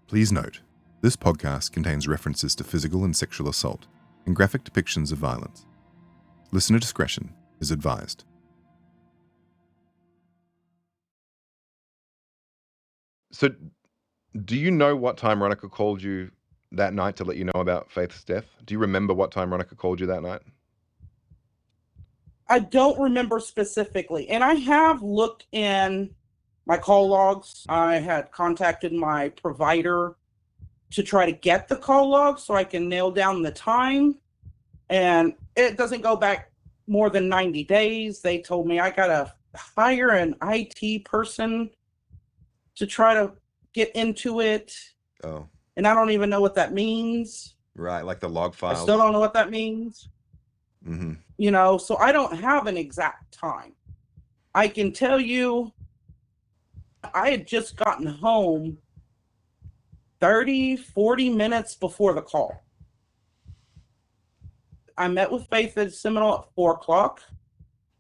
Please note, this podcast contains references to physical and sexual assault and graphic depictions of violence. Listener discretion is advised. So, do you know what time Ronica called you that night to let you know about Faithe's death? Do you remember what time Ronica called you that night? I don't remember specifically, and I have looked in my call logs. I had contacted my provider to try to get the call logs so I can nail down the time, and it doesn't go back more than 90 days. They told me I gotta hire an IT person to try to get into it. Oh, And I don't even know what that means. right, like the log files. I still don't know what that means. Mm-hmm. You know, so I don't have an exact time. I can tell you, I had just gotten home 40 minutes before the call. I met with Faithe at Seminole at 4 o'clock.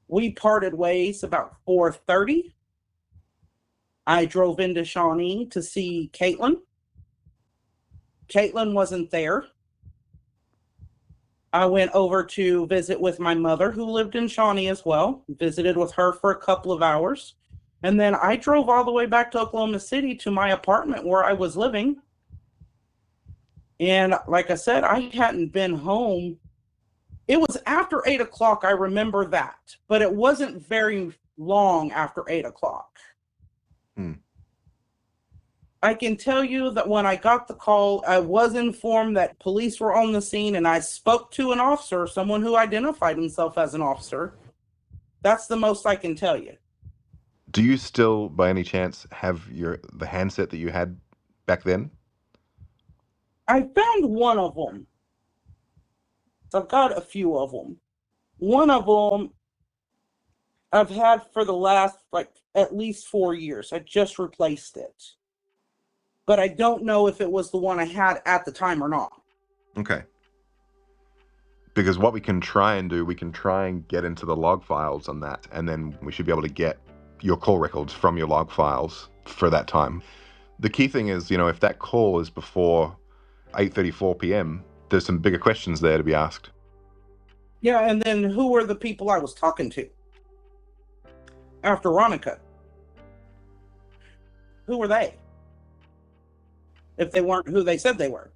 We parted ways about 4:30. I drove into Shawnee to see Caitlin. Caitlin wasn't there. I went over to visit with my mother, who lived in Shawnee as well. Visited with her for a couple of hours. And then I drove all the way back to Oklahoma City to my apartment where I was living. And like I said, I hadn't been home. It was after 8 o'clock, I remember that. But it wasn't very long after 8 o'clock. I can tell you that when I got the call, I was informed that police were on the scene, and I spoke to an officer, someone who identified himself as an officer. That's the most I can tell you. Do you still, by any chance, have the handset that you had back then? I found one of them. So I've got a few of them. One of them I've had for the last, at least 4 years. I just replaced it. But I don't know if it was the one I had at the time or not. Okay. Because what we can try and do, we can try and get into the log files on that, and then we should be able to get your call records from your log files for that time. The key thing is, if that call is before 8:34 p.m., there's some bigger questions there to be asked. Yeah, and then who were the people I was talking to after Ronica? Who were they? If they weren't who they said they were.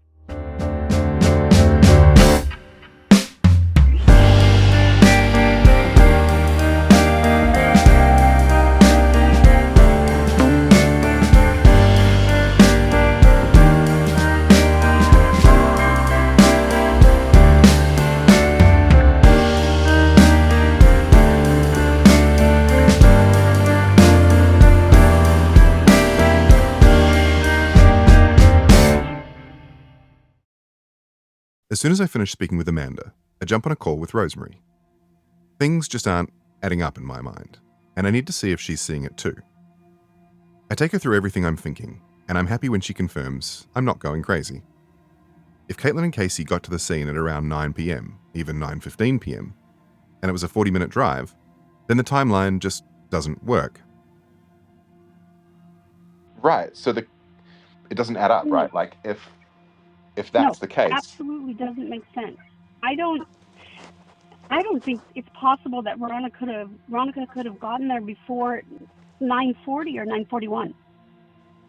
As soon as I finish speaking with Amanda, I jump on a call with Rosemary. Things just aren't adding up in my mind, and I need to see if she's seeing it too. I take her through everything I'm thinking, and I'm happy when she confirms I'm not going crazy. If Caitlin and Casey got to the scene at around 9 p.m, even 9:15 p.m, and it was a 40-minute drive, then the timeline just doesn't work. Right, so it doesn't add up, right? Like, if that's the case. Absolutely doesn't make sense. I don't think it's possible that Veronica could have gotten there before 9:40 or 9:41.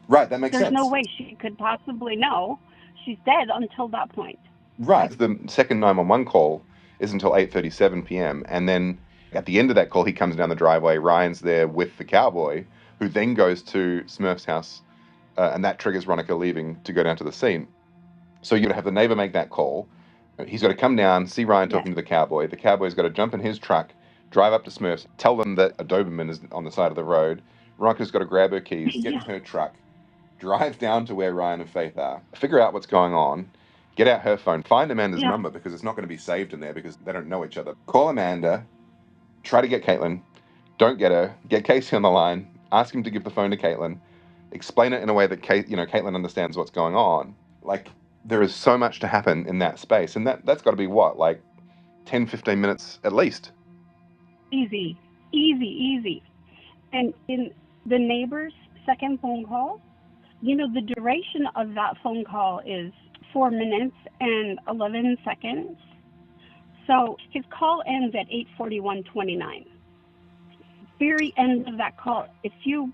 Right, that makes sense. There's no way she could possibly know. She's dead until that point. Right. The second 911 call is until 8:37 p.m. And then at the end of that call, he comes down the driveway. Ryan's there with the cowboy, who then goes to Smurf's house, and that triggers Veronica leaving to go down to the scene. So you've got to have the neighbor make that call. He's got to come down, see Ryan talking to the cowboy. The cowboy's got to jump in his truck, drive up to Smurf's, tell them that a Doberman is on the side of the road. Veronica's got to grab her keys, get in her truck, drive down to where Ryan and Faithe are, figure out what's going on, get out her phone, find Amanda's number, because it's not going to be saved in there because they don't know each other. Call Amanda, try to get Caitlin, don't get her, get Casey on the line, ask him to give the phone to Caitlin, explain it in a way that Caitlin understands what's going on. Like, there is so much to happen in that space, and that's got to be what, like 10, 15 minutes at least. Easy. And in the neighbor's second phone call, The duration of that phone call is 4 minutes and 11 seconds. So his call ends at 8:41:29. Very end of that call, if you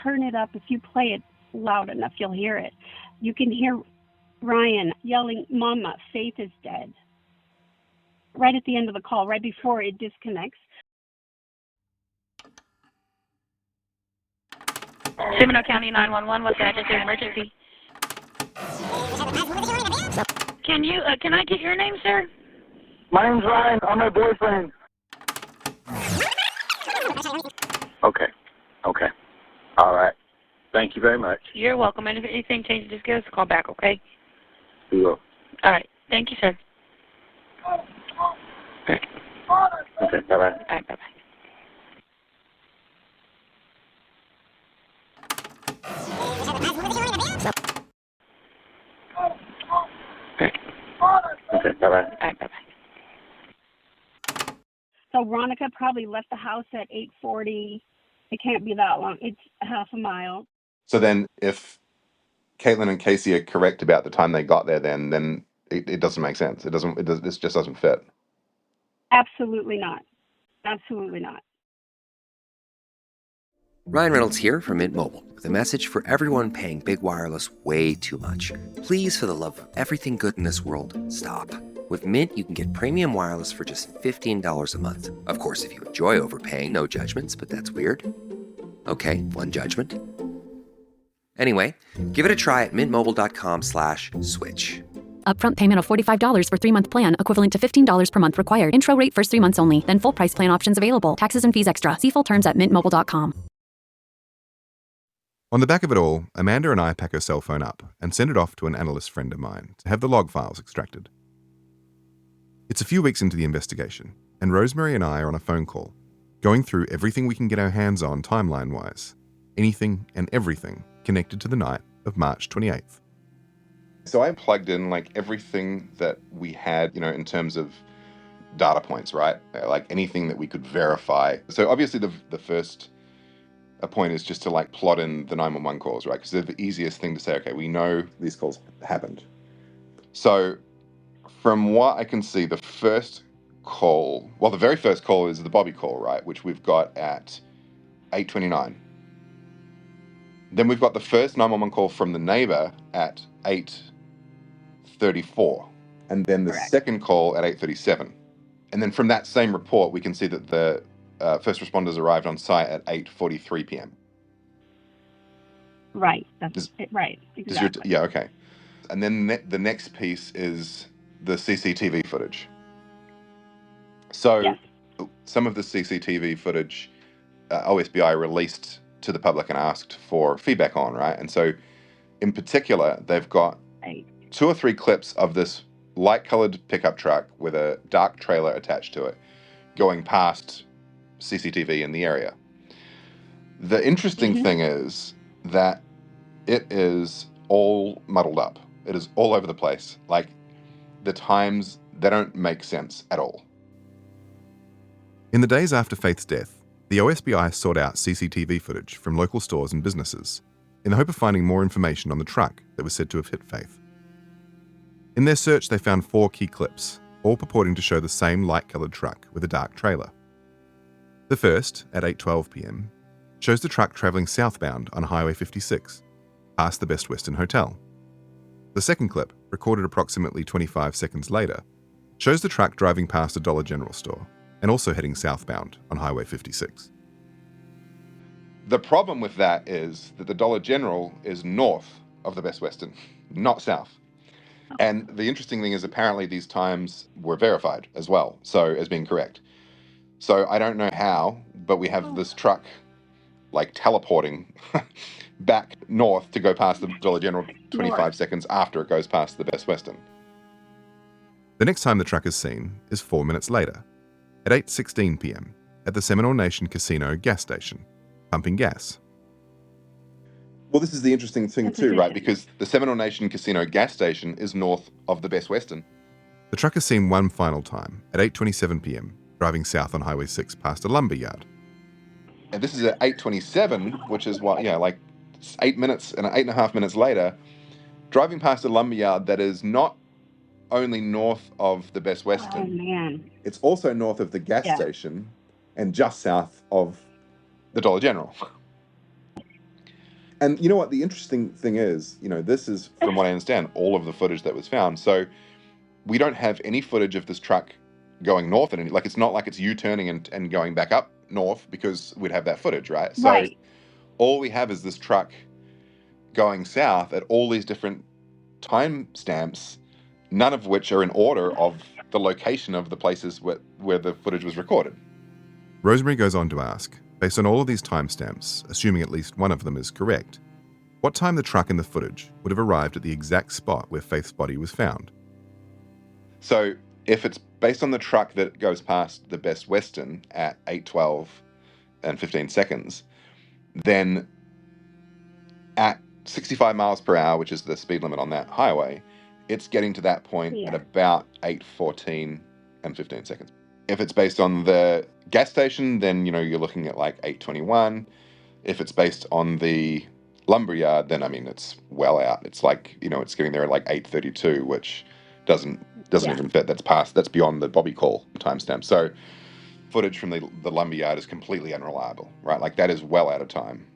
turn it up, if you play it loud enough, you'll hear it. You can hear Ryan yelling, "Mama, Faith is dead." Right at the end of the call, right before it disconnects. Seminole County 911, what's the address of emergency? Can I get your name, sir? My name's Ryan. I'm my boyfriend. Okay. All right. Thank you very much. You're welcome. And if anything changes, just give us a call back, okay? We will. All right. Thank you, sir. Okay, bye-bye. All right, bye-bye. Okay, bye-bye. All right, bye-bye. So Veronica probably left the house at 8:40. It can't be that long. It's half a mile. So then if Caitlin and Casey are correct about the time they got there, then it doesn't make sense. This just doesn't fit. Absolutely not. Absolutely not. Ryan Reynolds here from Mint Mobile with a message for everyone paying big wireless way too much. Please, for the love of everything good in this world, stop. With Mint, you can get premium wireless for just $15 a month. Of course, if you enjoy overpaying, no judgments, but that's weird. Okay, one judgment. Anyway, give it a try at mintmobile.com/switch. Upfront payment of $45 for 3-month plan, equivalent to $15 per month required. Intro rate first 3 months only, then full price plan options available. Taxes and fees extra. See full terms at mintmobile.com. On the back of it all, Amanda and I pack her cell phone up and send it off to an analyst friend of mine to have the log files extracted. It's a few weeks into the investigation, and Rosemary and I are on a phone call, going through everything we can get our hands on timeline-wise, anything and everything connected to the night of March 28th. So I plugged in like everything that we had, in terms of data points, right? Like anything that we could verify. So obviously the first point is just to like plot in the 911 calls, right? Because they're the easiest thing to say, okay, we know these calls happened. So from what I can see, the very first call is the Bobby call, right? Which we've got at 8:29. Then we've got the first 911 call from the neighbor at 8:34. And then the second call at 8:37. And then from that same report, we can see that the first responders arrived on site at 8:43 p.m. Right. That's it. Right. Exactly. Yeah, okay. And then the next piece is the CCTV footage. So yes. Some of the CCTV footage OSBI released to the public and asked for feedback on, right? And so in particular, they've got 2 or 3 clips of this light-colored pickup truck with a dark trailer attached to it going past CCTV in the area. The interesting thing is that it is all muddled up. It is all over the place. Like, the times, they don't make sense at all. In the days after Faith's death, the OSBI sought out CCTV footage from local stores and businesses in the hope of finding more information on the truck that was said to have hit Faith. In their search, they found 4 key clips, all purporting to show the same light-coloured truck with a dark trailer. The first, at 8:12 p.m, shows the truck travelling southbound on Highway 56, past the Best Western Hotel. The second clip, recorded approximately 25 seconds later, shows the truck driving past a Dollar General store and also heading southbound on Highway 56. The problem with that is that the Dollar General is north of the Best Western, not south. And the interesting thing is apparently these times were verified as well, so as being correct. So I don't know how, but we have this truck like teleporting back north to go past the Dollar General 25 seconds after it goes past the Best Western. The next time the truck is seen is 4 minutes later, at 8:16 p.m, at the Seminole Nation Casino gas station, pumping gas. Well, this is the interesting thing too, right? Because the Seminole Nation Casino gas station is north of the Best Western. The truck is seen one final time at 8:27 p.m, driving south on Highway 6 past a lumber yard. And this is at 8:27, which is what, like 8 minutes and 8.5 minutes later, driving past a lumberyard that is not only north of the Best Oh Western, man. it's also north of the gas Yeah. station and just south of the Dollar General. And you know what? The interesting thing is, this is, from what I understand, all of the footage that was found. So we don't have any footage of this truck going north, and like it's not like it's U-turning and going back up north, because we'd have that footage, right? So Right. all we have is this truck going south at all these different time stamps, none of which are in order of the location of the places where the footage was recorded. Rosemary goes on to ask, based on all of these timestamps, assuming at least one of them is correct, what time the truck in the footage would have arrived at the exact spot where Faith's body was found? So if it's based on the truck that goes past the Best Western at 8:12 and 15 seconds, then at 65 miles per hour, which is the speed limit on that highway, it's getting to that point at about 8:14 and 15 seconds. If it's based on the gas station, then you're looking at like 8:21. If it's based on the lumberyard, then it's well out. It's like it's getting there at like 8:32, which doesn't even fit. That's beyond the Bobby call timestamp. So footage from the lumberyard is completely unreliable, right? Like that is well out of time.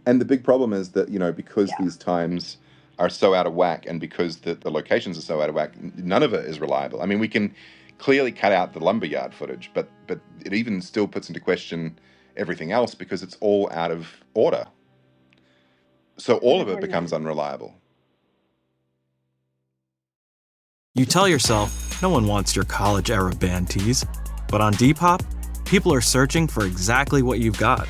And the big problem is that because these times are so out of whack, and because the locations are so out of whack, none of it is reliable. I mean, we can clearly cut out the lumberyard footage, but it even still puts into question everything else because it's all out of order. So all of it becomes unreliable. You tell yourself no one wants your college-era band tees, but on Depop, people are searching for exactly what you've got.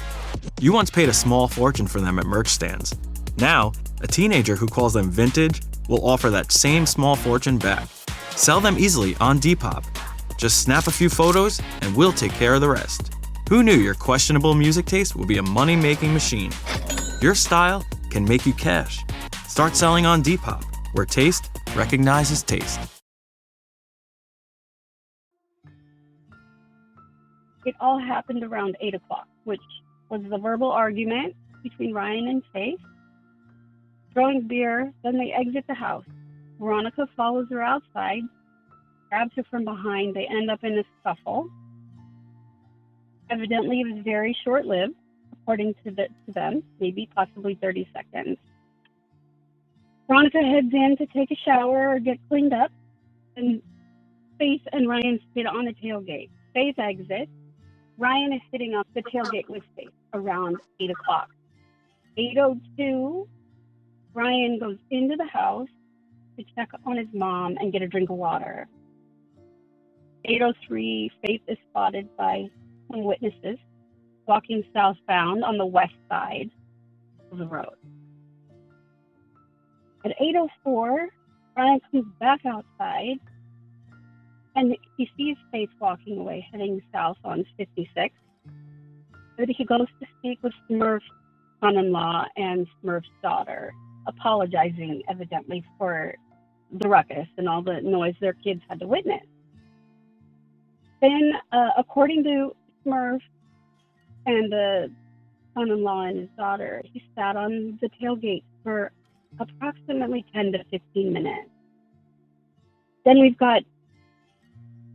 You once paid a small fortune for them at merch stands. Now, a teenager who calls them vintage will offer that same small fortune back. Sell them easily on Depop. Just snap a few photos and we'll take care of the rest. Who knew your questionable music taste would be a money-making machine? Your style can make you cash. Start selling on Depop, where taste recognizes taste. It all happened around 8 o'clock, which was the verbal argument between Ryan and Faith. Throwing beer, then they exit the house. Veronica follows her outside, grabs her from behind. They end up in a scuffle. Evidently, it was very short-lived, according to them, maybe possibly 30 seconds. Veronica heads in to take a shower or get cleaned up, and Faith and Ryan sit on the tailgate. Faith exits. Ryan is sitting on the tailgate with Faith around 8 o'clock. 8:02, Ryan goes into the house to check on his mom and get a drink of water. 8:03, Faith is spotted by some witnesses walking southbound on the west side of the road. At 8:04, Ryan comes back outside and he sees Faith walking away, heading south on 56. But he goes to speak with Smurf's son-in-law and Smurf's daughter, apologizing evidently for the ruckus and all the noise their kids had to witness. Then, according to Smurf and the son-in-law and his daughter, he sat on the tailgate for approximately 10 to 15 minutes. Then we've got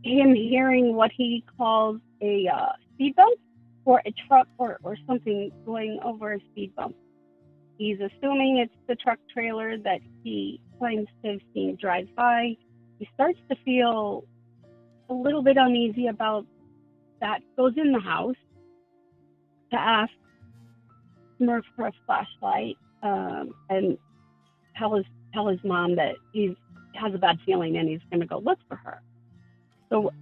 him hearing what he calls a speed bump, or a truck or something going over a speed bump. He's assuming it's the truck trailer that he claims to have seen drive by. He starts to feel a little bit uneasy about that, goes in the house to ask Smurf for a flashlight and tell his mom that he has a bad feeling and he's going to go look for her. So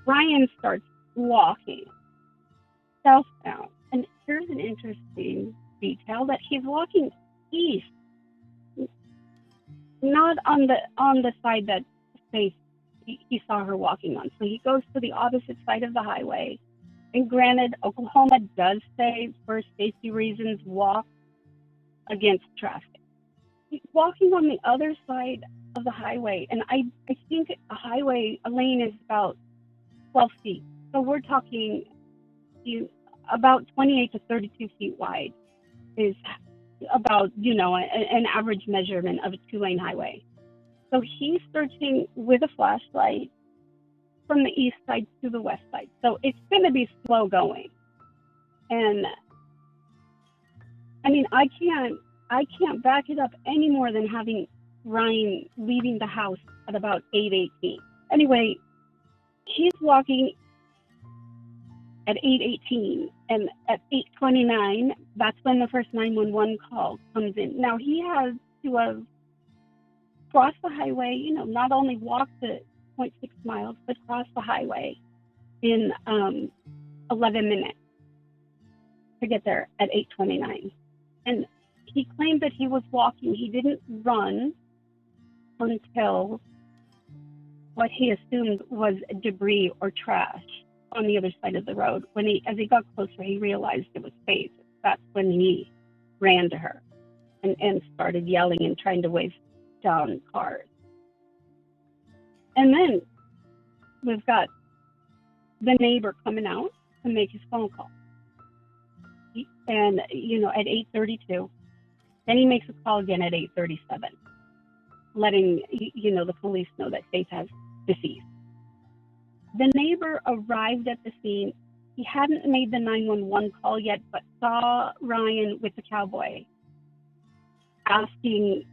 Ryan starts walking southbound, and here's an interesting detail, that he's walking east, not on the side that Faith he saw her walking on. So he goes to the opposite side of the highway. And granted, Oklahoma does say, for safety reasons, walk against traffic. He's walking on the other side of the highway, and I think a lane is about 12 feet. So we're talking about 28 to 32 feet wide is about, an average measurement of a 2-lane highway. So he's searching with a flashlight from the east side to the west side. So it's going to be slow going. And I mean, I can't back it up any more than having Ryan leaving the house at about 8:18. Anyway, he's walking at 8:18, and at 8:29, that's when the first 911 call comes in. Now, he has to have crossed the highway, not only walked the 0.6 miles, but crossed the highway in 11 minutes to get there at 8:29. And he claimed that he was walking. He didn't run until what he assumed was debris or trash on the other side of the road. As he got closer, he realized it was Faithe. That's when he ran to her and started yelling and trying to wave down cars. And then we've got the neighbor coming out to make his phone call. And, at 8:32, then he makes a call again at 8:37, letting, the police know that Faithe has deceased. The neighbor arrived at the scene. He hadn't made the 911 call yet, but saw Ryan with the cowboy, asking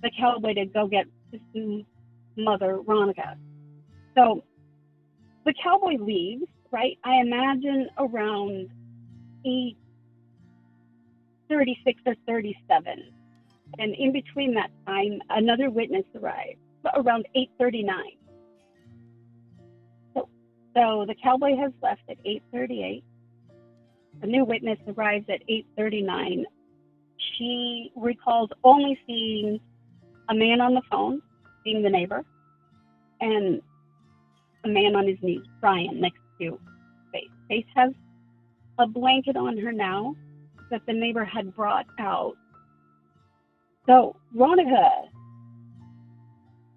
the cowboy to go get his mother, Veronica. So the cowboy leaves, right? I imagine around 8:36 or 37. And in between that time, another witness arrived around 8:39. So the cowboy has left at 8:38. A new witness arrives at 8:39. She recalls only seeing a man on the phone, being the neighbor, and a man on his knees, Ryan, next to Faithe. Faithe has a blanket on her now that the neighbor had brought out. So Veronica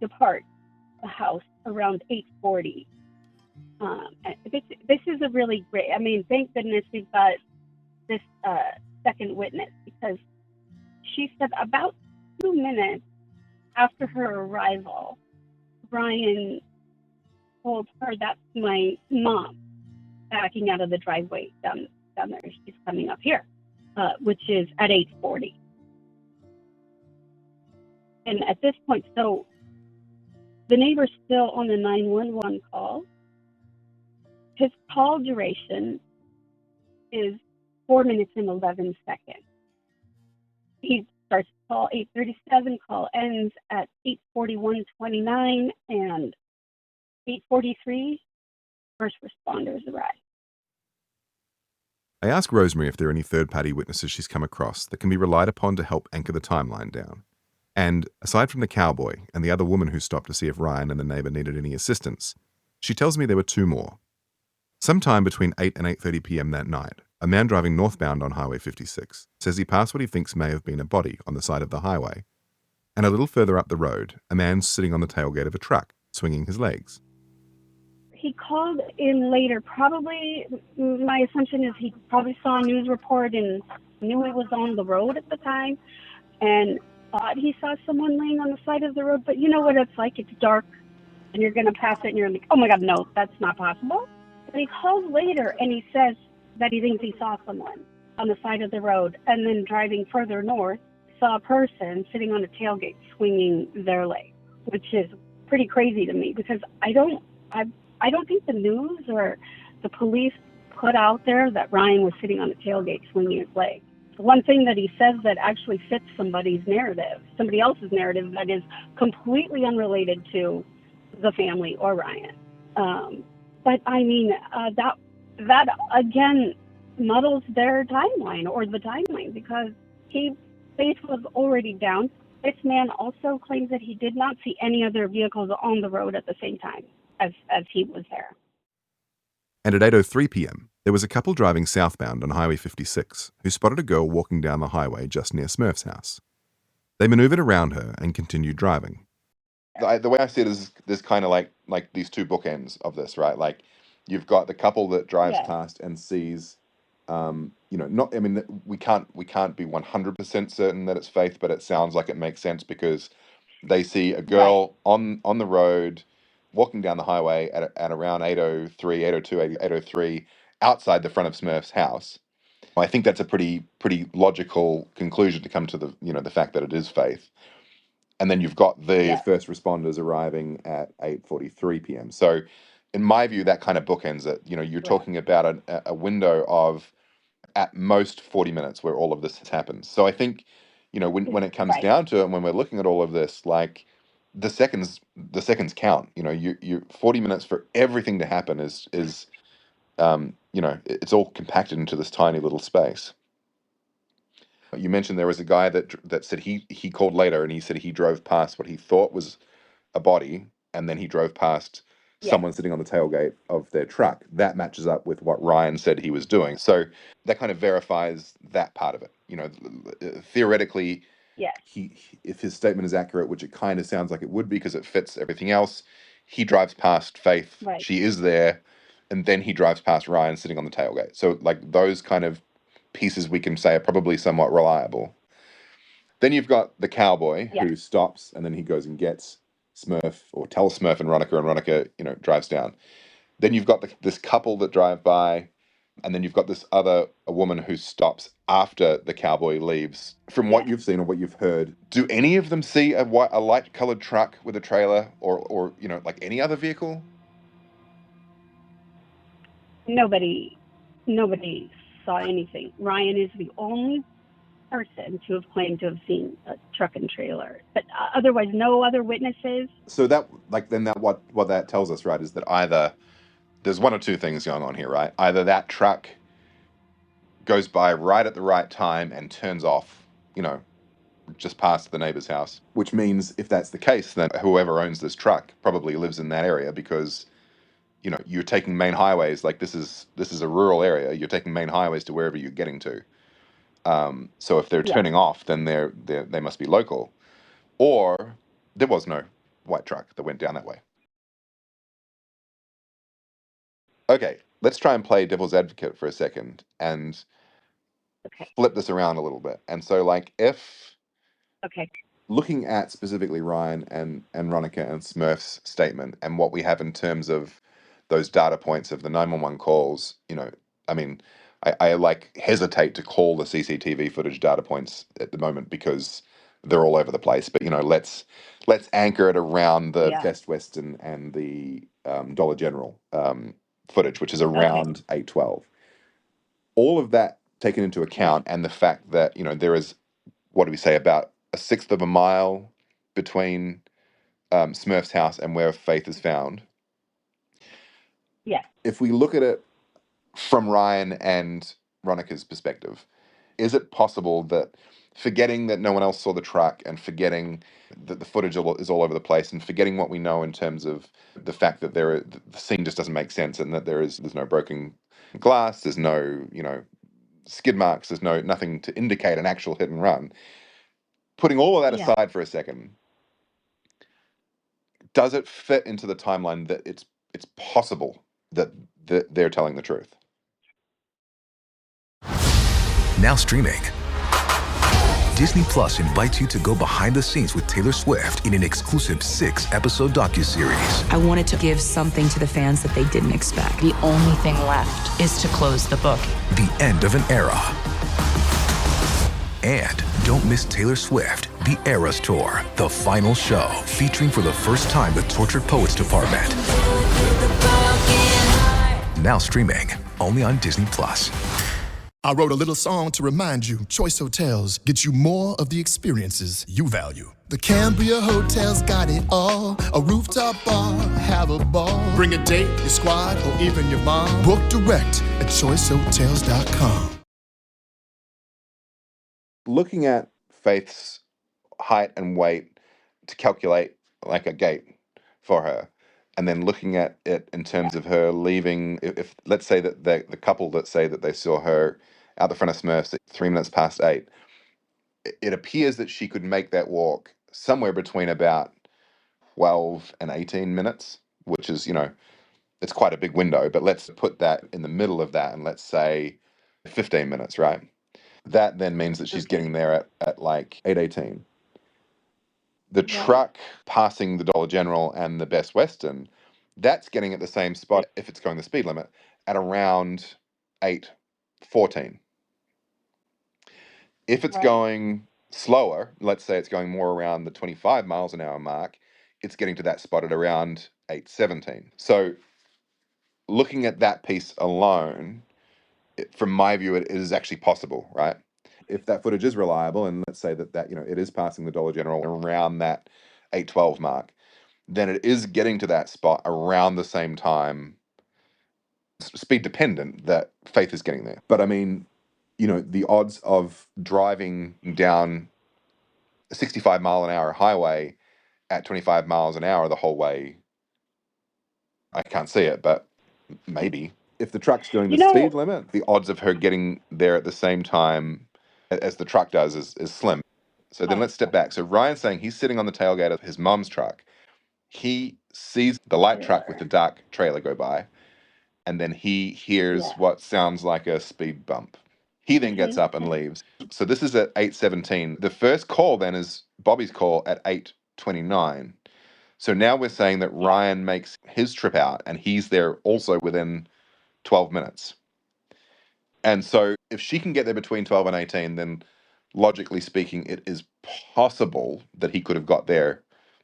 departs the house around 8:40. This is a really great, thank goodness we've got this second witness, because she said about 2 minutes after her arrival, Ryan told her, "That's my mom backing out of the driveway down there. She's coming up here," which is at 8:40. And at this point, so the neighbor's still on the 911 call. His call duration is 4 minutes and 11 seconds. He starts call 8:37, call ends at 8:41:29, and 8:43, first responders arrive. I ask Rosemary if there are any third-party witnesses she's come across that can be relied upon to help anchor the timeline down. And aside from the cowboy and the other woman who stopped to see if Ryan and the neighbor needed any assistance, she tells me there were two more. Sometime between 8 and 8:30 p.m. that night, a man driving northbound on Highway 56 says he passed what he thinks may have been a body on the side of the highway. And a little further up the road, a man sitting on the tailgate of a truck, swinging his legs. He called in later. Probably, my assumption is he probably saw a news report and knew it was on the road at the time and thought he saw someone laying on the side of the road. But you know what it's like. It's dark and you're going to pass it and you're like, oh my God, no, that's not possible. But he calls later and he says that he thinks he saw someone on the side of the road, and then driving further north, saw a person sitting on a tailgate swinging their leg, which is pretty crazy to me, because I don't think the news or the police put out there that Ryan was sitting on a tailgate swinging his leg. The one thing that he says that actually fits somebody else's narrative that is completely unrelated to the family or Ryan. But that again muddles their timeline, or the timeline, because Faithe was already down. This man also claims that he did not see any other vehicles on the road at the same time as he was there. And at 8:03 p.m., there was a couple driving southbound on Highway 56 who spotted a girl walking down the highway just near Smurf's house. They maneuvered around her and continued driving. The way I see it is there's kind of like these two bookends of this, right? Like, you've got the couple that drives past and sees Not. I mean, we can't be 100% certain that it's Faithe, but it sounds like it makes sense because they see a girl on the road walking down the highway at around 8:03, 8:02, 8:03 outside the front of Smurf's house. I think that's a pretty logical conclusion to come to the fact that it is Faithe. And then you've got the first responders arriving at 8:43 p.m. So, in my view, that kind of bookends it. You're talking about a window of at most 40 minutes where all of this has happened. So I think, when it comes down to it, and when we're looking at all of this, like the seconds count. You 40 minutes for everything to happen is it's all compacted into this tiny little space. You mentioned there was a guy that said he called later and he said he drove past what he thought was a body, and then he drove past someone sitting on the tailgate of their truck. That matches up with what Ryan said he was doing. So that kind of verifies that part of it. Theoretically, he if his statement is accurate, which it kind of sounds like it would be because it fits everything else, he drives past Faithe. She is there, and then he drives past Ryan sitting on the tailgate. So like those kind of pieces we can say are probably somewhat reliable. Then you've got the cowboy who stops, and then he goes and gets Smurf, or tells Smurf and Ronica, drives down. Then you've got this couple that drive by, and then you've got this a woman who stops after the cowboy leaves. From what you've seen or what you've heard, do any of them see a light-colored truck with a trailer, or like any other vehicle? Nobody saw anything. Ryan is the only person to have claimed to have seen a truck and trailer, but otherwise no other witnesses. So what that tells us, right, is that either there's one or two things going on here, right? Either that truck goes by right at the right time and turns off, just past the neighbor's house, which means if that's the case, then whoever owns this truck probably lives in that area, because you're taking main highways. Like this is a rural area. You're taking main highways to wherever you're getting to. So if they're turning off, then they must be local, or there was no white truck that went down that way. Okay, let's try and play devil's advocate for a second and flip this around a little bit. And so, like, if looking at specifically Ryan and Ronica and Smurf's statement and what we have in terms of those data points of the 911 calls, I mean, I like hesitate to call the CCTV footage data points at the moment because they're all over the place. But let's anchor it around the Best Western and the Dollar General footage, which is around 8:12. All of that taken into account, and the fact that there is, what do we say, about a sixth of a mile between Smurf's house and where Faithe is found. If we look at it from Ryan and Ronica's perspective, is it possible that, forgetting that no one else saw the truck and forgetting that the footage is all over the place and forgetting what we know in terms of the fact that the scene just doesn't make sense and that there's no broken glass, there's no skid marks, there's nothing to indicate an actual hit and run, putting all of that aside for a second, does it fit into the timeline that it's possible that they're telling the truth? Now streaming, Disney Plus invites you to go behind the scenes with Taylor Swift in an exclusive 6-episode docuseries. I wanted to give something to the fans that they didn't expect. The only thing left is to close the book. The end of an era. And don't miss Taylor Swift, The Eras Tour, the final show, featuring for the first time the Tortured Poets Department. Now streaming, only on Disney Plus. I wrote a little song to remind you, Choice Hotels get you more of the experiences you value. The Cambria Hotel's got it all. A rooftop bar, have a ball. Bring a date, your squad, or even your mom. Book direct at choicehotels.com. Looking at Faithe's height and weight to calculate like a gate for her, and then looking at it in terms of her leaving, if let's say that the couple that say that they saw her out the front of Smurfs at 3 minutes past 8, it appears that she could make that walk somewhere between about 12 and 18 minutes, which is, it's quite a big window, but let's put that in the middle of that, and let's say 15 minutes, right? That then means that she's getting there at like 8:18. The truck passing the Dollar General and the Best Western, that's getting at the same spot, if it's going the speed limit, at around 8:14. If it's going slower, let's say it's going more around the 25 miles an hour mark, it's getting to that spot at around 8:17. So looking at that piece alone, from my view, it is actually possible, right? If that footage is reliable, and let's say that it is passing the Dollar General around that 8:12 mark, then it is getting to that spot around the same time, speed dependent, that Faithe is getting there. But I mean, the odds of driving down a 65 mile an hour highway at 25 miles an hour the whole way, I can't see it, but maybe. If the truck's doing the speed limit, the odds of her getting there at the same time as the truck does is slim. So then let's step back. So Ryan's saying he's sitting on the tailgate of his mom's truck. He sees the light truck with the dark trailer go by, and then he hears what sounds like a speed bump. He then gets up and leaves. So this is at 8:17. The first call then is Bobby's call at 8:29. So now we're saying that Ryan makes his trip out, and he's there also within 12 minutes. And so if she can get there between 12 and 18, then logically speaking, it is possible that he could have got there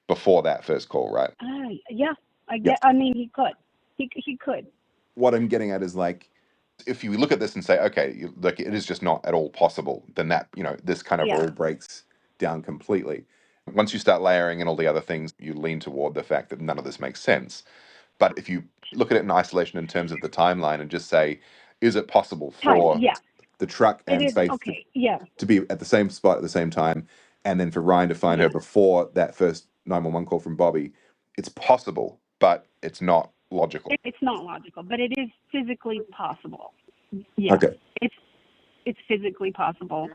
before that first call, right? I mean, he could. He could. What I'm getting at is, like, if you look at this and say, okay, like, it is just not at all possible, then that, this kind of all breaks down completely. Once you start layering in all the other things, you lean toward the fact that none of this makes sense. But if you look at it in isolation in terms of the timeline and just say, is it possible for the truck and Faithe to be at the same spot at the same time, and then for Ryan to find her before that first 911 call from Bobby? It's possible, but it's not logical. It's not logical, but it is physically possible. Yeah. Okay. It's physically possible.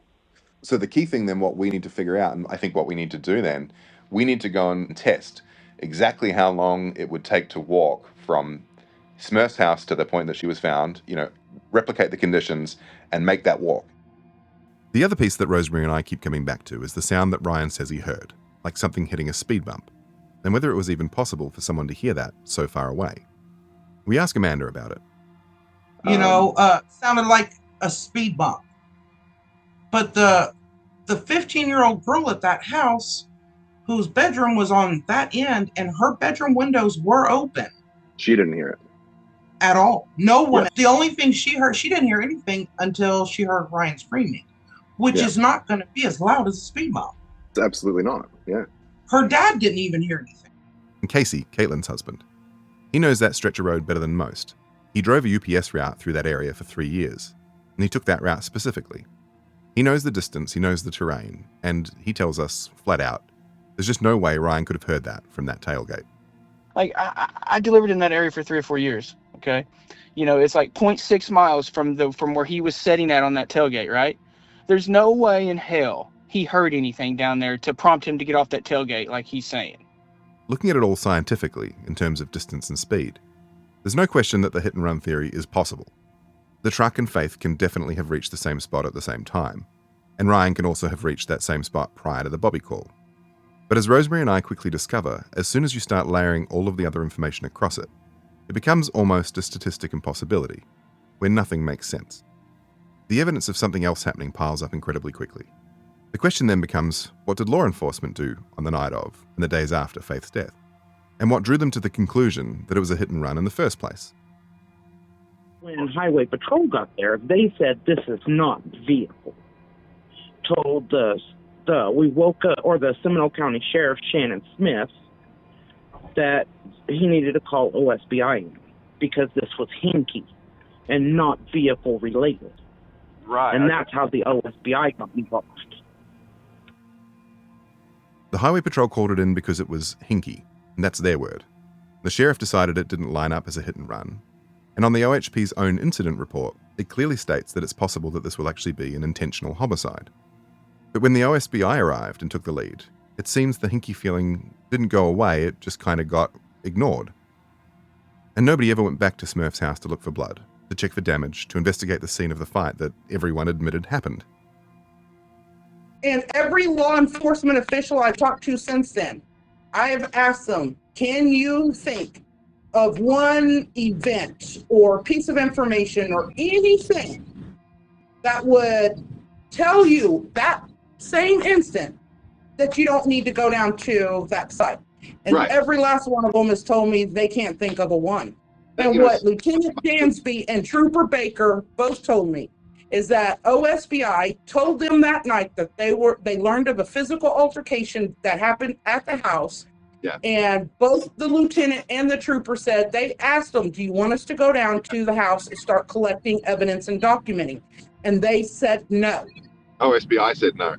So the key thing then, what we need to figure out, and I think what we need to do then, we need to go and test exactly how long it would take to walk from Smurf's house to the point that she was found, replicate the conditions and make that walk. The other piece that Rosemary and I keep coming back to is the sound that Ryan says he heard, like something hitting a speed bump, and whether it was even possible for someone to hear that so far away. We ask Amanda about it. Sounded like a speed bump. But the 15-year-old girl at that house, whose bedroom was on that end, and her bedroom windows were open. She didn't hear it. At all. No one. Yeah. The only thing she heard, she didn't hear anything until she heard Ryan screaming, which is not going to be as loud as a speed bump. It's absolutely not. Yeah. Her dad didn't even hear anything. And Casey, Caitlin's husband, he knows that stretch of road better than most. He drove a UPS route through that area for 3 years, and he took that route specifically. He knows the distance, he knows the terrain, and he tells us flat out, there's just no way Ryan could have heard that from that tailgate. Like, I delivered in that area for 3 or 4 years, okay? It's like 0.6 miles from where he was sitting at on that tailgate, right? There's no way in hell he heard anything down there to prompt him to get off that tailgate like he's saying. Looking at it all scientifically, in terms of distance and speed, there's no question that the hit-and-run theory is possible. The truck and Faithe can definitely have reached the same spot at the same time, and Ryan can also have reached that same spot prior to the Bobby call. But as Rosemary and I quickly discover, as soon as you start layering all of the other information across it, it becomes almost a statistic impossibility, where nothing makes sense. The evidence of something else happening piles up incredibly quickly. The question then becomes, what did law enforcement do on the night of and the days after Faithe's death? And what drew them to the conclusion that it was a hit and run in the first place? When Highway Patrol got there, they said this is not vehicle. Told the Seminole County Sheriff Shannon Smith that he needed to call OSBI because this was hinky and not vehicle related. Right. And that's how the OSBI got involved. The Highway Patrol called it in because it was hinky, and that's their word. The sheriff decided it didn't line up as a hit and run, and on the OHP's own incident report, it clearly states that it's possible that this will actually be an intentional homicide. But when the OSBI arrived and took the lead, it seems the hinky feeling didn't go away, it just kind of got ignored. And nobody ever went back to Smurf's house to look for blood, to check for damage, to investigate the scene of the fight that everyone admitted happened. And every law enforcement official I've talked to since then, I have asked them, can you think of one event or piece of information or anything that would tell you that same instant that you don't need to go down to that site? And every last one of them has told me they can't think of a one. And what Lieutenant Dansby and Trooper Baker both told me is that OSBI told them that night that they learned of a physical altercation that happened at the house. Yeah. And both the lieutenant and the trooper said, they asked them, do you want us to go down to the house and start collecting evidence and documenting? And they said no. OSBI said no.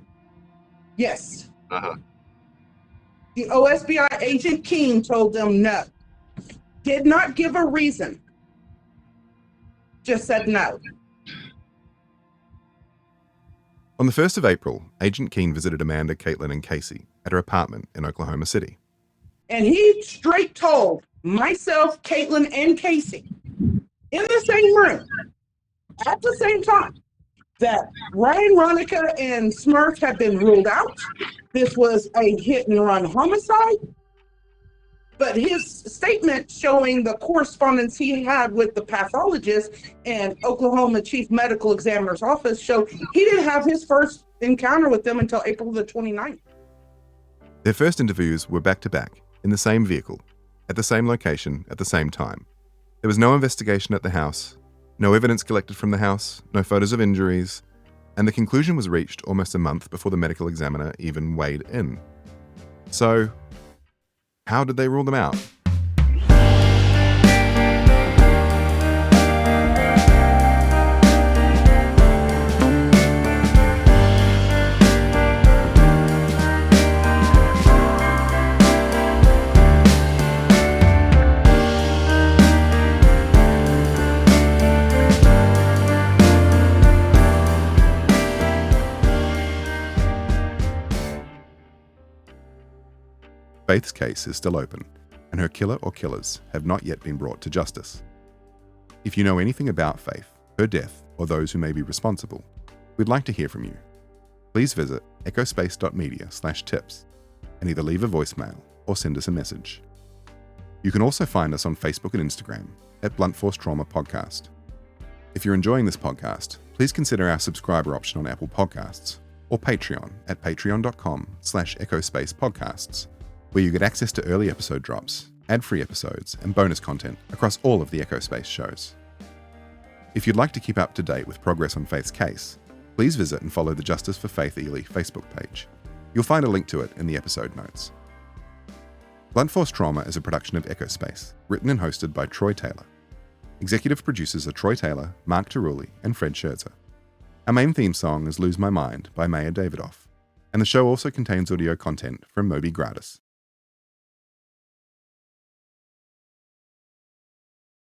Yes. Uh-huh. The OSBI agent King told them no. Did not give a reason. Just said no. On the 1st of April, Agent Keene visited Amanda, Caitlin, and Casey at her apartment in Oklahoma City. And he straight told myself, Caitlin, and Casey in the same room at the same time that Ryan, Ronica, and Smurf had been ruled out. This was a hit-and-run homicide. But his statement showing the correspondence he had with the pathologist and Oklahoma Chief Medical Examiner's office showed he didn't have his first encounter with them until April the 29th. Their first interviews were back-to-back, in the same vehicle, at the same location, at the same time. There was no investigation at the house, no evidence collected from the house, no photos of injuries, and the conclusion was reached almost a month before the medical examiner even weighed in. So, how did they rule them out? Faithe's case is still open, and her killer or killers have not yet been brought to justice. If you know anything about Faithe, her death, or those who may be responsible, we'd like to hear from you. Please visit echospace.media/tips and either leave a voicemail or send us a message. You can also find us on Facebook and Instagram at Blunt Force Trauma Podcast. If you're enjoying this podcast, please consider our subscriber option on Apple Podcasts or Patreon at patreon.com/echospacepodcasts, where you get access to early episode drops, ad-free episodes, and bonus content across all of the Echospace shows. If you'd like to keep up to date with progress on Faithe's case, please visit and follow the Justice for Faithe Ely Facebook page. You'll find a link to it in the episode notes. Blunt Force Trauma is a production of Echospace, written and hosted by Troy Taylor. Executive producers are Troy Taylor, Mark Taruli, and Fred Scherzer. Our main theme song is Lose My Mind by Maya Davidoff, and the show also contains audio content from Moby Gratis.